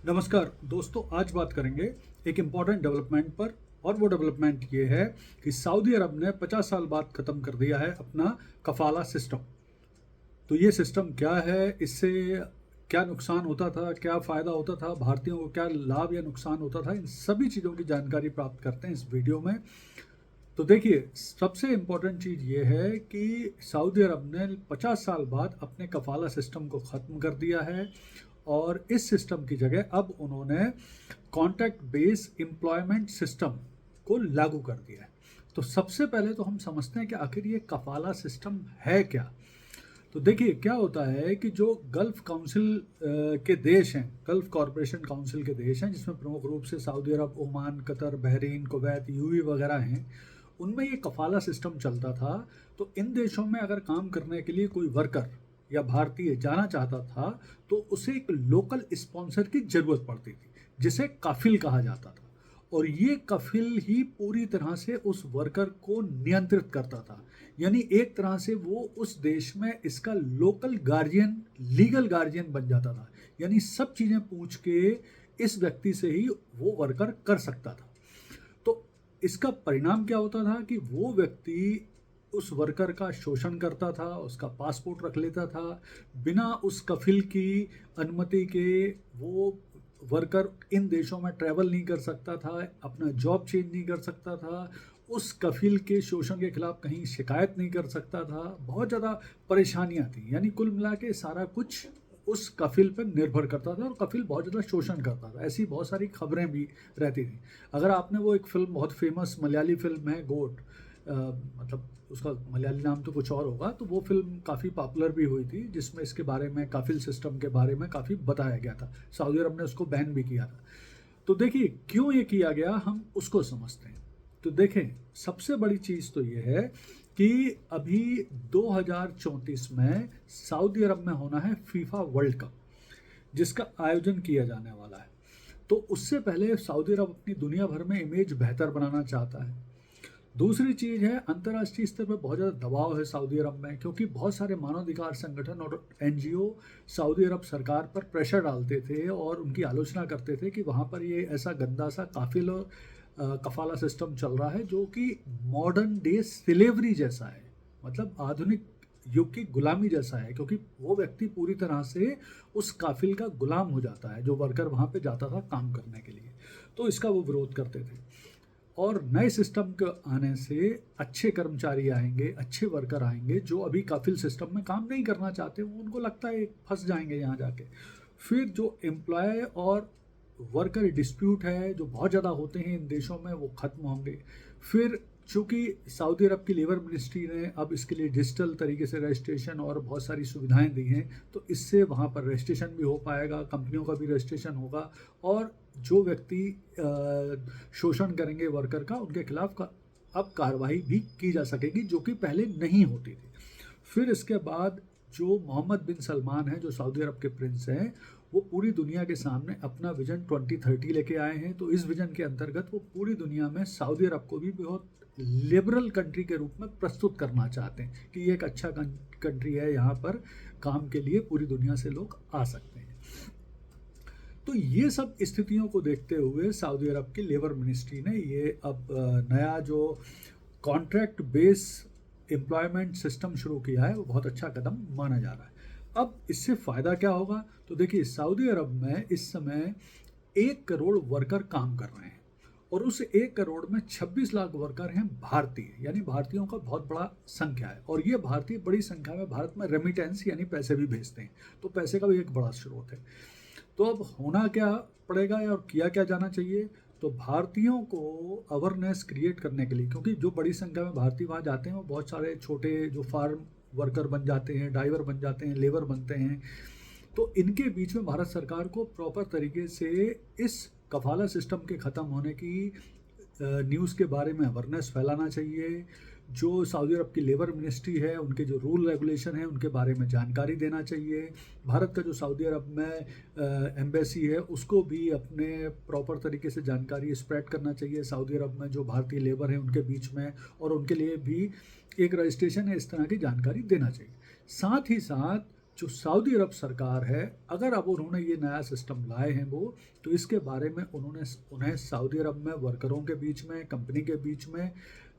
नमस्कार दोस्तों, आज बात करेंगे एक इम्पॉर्टेंट डेवलपमेंट पर। और वो डेवलपमेंट ये है कि सऊदी अरब ने 50 साल बाद ख़त्म कर दिया है अपना कफाला सिस्टम। तो ये सिस्टम क्या है, इससे क्या नुकसान होता था, क्या फ़ायदा होता था, भारतीयों को क्या लाभ या नुकसान होता था, इन सभी चीज़ों की जानकारी प्राप्त करते हैं इस वीडियो में। तो देखिए, सबसे इम्पोर्टेंट चीज़ ये है कि सऊदी अरब ने 50 साल बाद अपने कफाला सिस्टम को ख़त्म कर दिया है और इस सिस्टम की जगह अब उन्होंने कॉन्ट्रैक्ट बेस एम्प्लॉयमेंट सिस्टम को लागू कर दिया है। तो सबसे पहले तो हम समझते हैं कि आखिर ये कफाला सिस्टम है क्या। तो देखिए, क्या होता है कि जो गल्फ़ काउंसिल के देश हैं, गल्फ़ कॉरपोरेशन काउंसिल के देश हैं, जिसमें प्रमुख रूप से Saudi Arab, Oman, Qatar, Bahrain, Kuwait, UAE वगैरह हैं, उनमें ये कफाला सिस्टम चलता था। तो इन देशों में अगर काम करने के लिए कोई वर्कर या भारतीय जाना चाहता था, तो उसे एक लोकल स्पॉन्सर की ज़रूरत पड़ती थी, जिसे काफिल कहा जाता था। और ये कफिल ही पूरी तरह से उस वर्कर को नियंत्रित करता था। यानी एक तरह से वो उस देश में इसका लोकल गार्जियन, लीगल गार्जियन बन जाता था। यानी सब चीज़ें पूछ के इस व्यक्ति से ही वो वर्कर कर सकता था। तो इसका परिणाम क्या होता था कि वो व्यक्ति उस वर्कर का शोषण करता था, उसका पासपोर्ट रख लेता था, बिना उस कफिल की अनुमति के वो वर्कर इन देशों में ट्रैवल नहीं कर सकता था, अपना जॉब चेंज नहीं कर सकता था, उस कफिल के शोषण के खिलाफ कहीं शिकायत नहीं कर सकता था। बहुत ज़्यादा परेशानियां थी। यानी कुल मिला के सारा कुछ उस कफिल पर निर्भर करता था और कफिल बहुत ज़्यादा शोषण करता था। ऐसी बहुत सारी खबरें भी रहती थी। अगर आपने वो एक फ़िल्म, बहुत फेमस मलयाली फ़िल्म है गोट, मतलब उसका मलयाली नाम तो कुछ और होगा, तो वो फ़िल्म काफ़ी पॉपुलर भी हुई थी, जिसमें इसके बारे में, काफिल सिस्टम के बारे में काफ़ी बताया गया था। सऊदी अरब ने उसको बैन भी किया था। तो देखिए, क्यों ये किया गया, हम उसको समझते हैं। तो देखें, सबसे बड़ी चीज़ तो ये है कि अभी 2034 में सऊदी अरब में होना है फीफा वर्ल्ड कप, जिसका आयोजन किया जाने वाला है। तो उससे पहले सऊदी अरब अपनी दुनिया भर में इमेज बेहतर बनाना चाहता है। दूसरी चीज़ है, अंतर्राष्ट्रीय स्तर पर बहुत ज़्यादा दबाव है सऊदी अरब में, क्योंकि बहुत सारे मानवाधिकार संगठन और एनजीओ सऊदी अरब सरकार पर प्रेशर डालते थे और उनकी आलोचना करते थे कि वहाँ पर ये ऐसा गंदा सा काफिल और कफाला सिस्टम चल रहा है, जो कि मॉडर्न डे स्लेवरी जैसा है, मतलब आधुनिक युग की गुलामी जैसा है। क्योंकि वो व्यक्ति पूरी तरह से उस काफिल का गुलाम हो जाता है, जो वर्कर वहाँ पे जाता था काम करने के लिए। तो इसका वो विरोध करते थे। और नए सिस्टम के आने से अच्छे कर्मचारी आएंगे, अच्छे वर्कर आएंगे, जो अभी काफिल सिस्टम में काम नहीं करना चाहते, वो उनको लगता है फंस जाएंगे यहाँ जाके। फिर जो एम्प्लॉय और वर्कर डिस्प्यूट है, जो बहुत ज़्यादा होते हैं इन देशों में, वो ख़त्म होंगे। फिर चूँकि सऊदी अरब की लेबर मिनिस्ट्री ने अब इसके लिए डिजिटल तरीके से रजिस्ट्रेशन और बहुत सारी सुविधाएं दी हैं, तो इससे वहाँ पर रजिस्ट्रेशन भी हो पाएगा, कंपनियों का भी रजिस्ट्रेशन होगा। और जो व्यक्ति शोषण करेंगे वर्कर का, उनके खिलाफ अब कार्रवाई भी की जा सकेगी, जो कि पहले नहीं होती थी। फिर इसके बाद जो मोहम्मद बिन सलमान है, जो सऊदी अरब के प्रिंस हैं, वो पूरी दुनिया के सामने अपना विजन 2030 लेके आए हैं। तो इस विजन के अंतर्गत वो पूरी दुनिया में सऊदी अरब को भी बहुत लिबरल कंट्री के रूप में प्रस्तुत करना चाहते हैं कि ये एक अच्छा कंट्री है, यहाँ पर काम के लिए पूरी दुनिया से लोग आ सकते हैं। तो ये सब स्थितियों को देखते हुए सऊदी अरब की लेबर मिनिस्ट्री ने ये अब नया जो कॉन्ट्रैक्ट बेस एम्प्लॉयमेंट सिस्टम शुरू किया है, वो बहुत अच्छा कदम माना जा रहा है। अब इससे फ़ायदा क्या होगा? तो देखिए, सऊदी अरब में इस समय 1 करोड़ वर्कर काम कर रहे हैं और उस 1 करोड़ में 26 लाख वर्कर हैं भारतीय, यानी भारतीयों का बहुत बड़ा संख्या है। और ये भारतीय बड़ी संख्या में भारत में रेमिटेंस यानी पैसे भी भेजते हैं, तो पैसे का भी एक बड़ा स्रोत है। तो अब होना क्या पड़ेगा और किया क्या जाना चाहिए? तो भारतीयों को अवेयरनेस क्रिएट करने के लिए, क्योंकि जो बड़ी संख्या में भारतीय वहाँ जाते हैं, वो बहुत सारे छोटे जो फार्म वर्कर बन जाते हैं, ड्राइवर बन जाते हैं, लेबर बनते हैं। तो इनके बीच में भारत सरकार को प्रॉपर तरीके से इस कफाला सिस्टम के ख़त्म होने की न्यूज़ के बारे में अवेयरनेस फैलाना चाहिए। जो सऊदी अरब की लेबर मिनिस्ट्री है, उनके जो रूल रेगुलेशन है, उनके बारे में जानकारी देना चाहिए। भारत का जो सऊदी अरब में एम्बेसी है, उसको भी अपने प्रॉपर तरीके से जानकारी स्प्रेड करना चाहिए सऊदी अरब में जो भारतीय लेबर हैं उनके बीच में, और उनके लिए भी एक रजिस्ट्रेशन है, इस तरह की जानकारी देना चाहिए। साथ ही साथ जो सऊदी अरब सरकार है, अगर अब उन्होंने ये नया सिस्टम लाए हैं वो, तो इसके बारे में उन्हें सऊदी अरब में वर्करों के बीच में, कंपनी के बीच में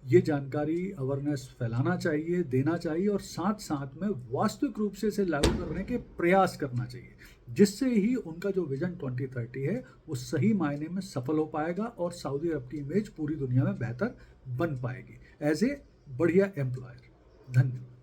ये जानकारी, अवेयरनेस फैलाना चाहिए, देना चाहिए, और साथ साथ में वास्तविक रूप से इसे लागू करने के प्रयास करना चाहिए, जिससे ही उनका जो विजन 2030 है वो सही मायने में सफल हो पाएगा और सऊदी अरब की इमेज पूरी दुनिया में बेहतर बन पाएगी एज ए बढ़िया एम्प्लॉयर। धन्यवाद।